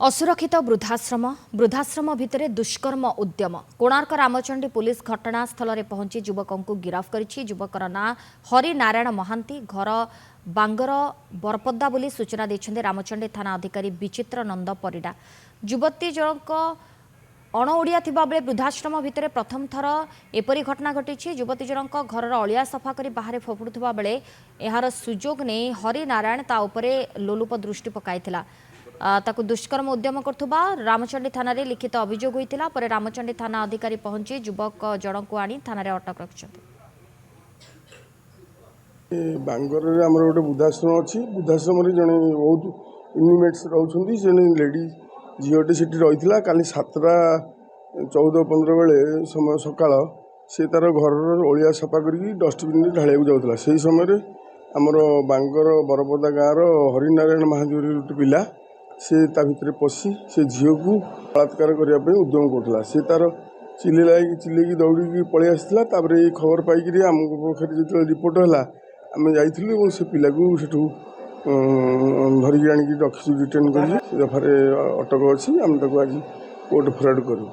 असुरक्षित वृद्धाश्रम भितर दुष्कर्म उद्यम कोणार्क रामचंडी पुलिस घटनास्थल में पहुंची युवक को गिरफ्त कर युवकर ना हरिनारायण महांती घर बांगर बरपदा बोली सूचना देते रामचंडी थाना अधिकारी विचित्र नंद परिडा। युवती जनक अणओडिया बेले वृद्धाश्रम भितर प्रथम थर एपरी घटना घटी। युवती जनक घर अलिया सफा कर बाहर फोपुवा बेले यार सुजोग नहीं हरिनारायण ता उपरे लोलुप दृष्टि पकाई ताकू दुष्कर्म उद्यम करथुबा रामचंडी थाना रे लिखित अभियोग होइतिला। पर रामचंडी थाना अधिकारी पहुंची युवक जन को आनी थाना रे अटक रखिछथि। बांगर रे हमर गोटे वृद्धाश्रम अछि। वृद्धाश्रम रे जने बहुत इनिमेट्स रहउछन्ती। जने लेडी जियोटे सिटी रहितिला। काली 7टा 14-15 बेले समय सकाळ से तार घर ओलिया सफा करी डस्टबिन रे ढाळिया जाउतला। सेही समय रे हमर बांगर बरपदा गाँव रो हरिनारायण महांती गोटे पिला से ता भितर पशि से झील को बलात्कार करने उद्यम करता। से तार चिल्लेकी दौड़ी पलि आसाला। खबर पाई आम पाखे जो रिपोर्ट है आम जाइलु से पिला को सेठू धरिकी आनिकी रखी रिटेन कर दफारे अटक अच्छी आम आज कोर्ट फरवर्ड करूँ।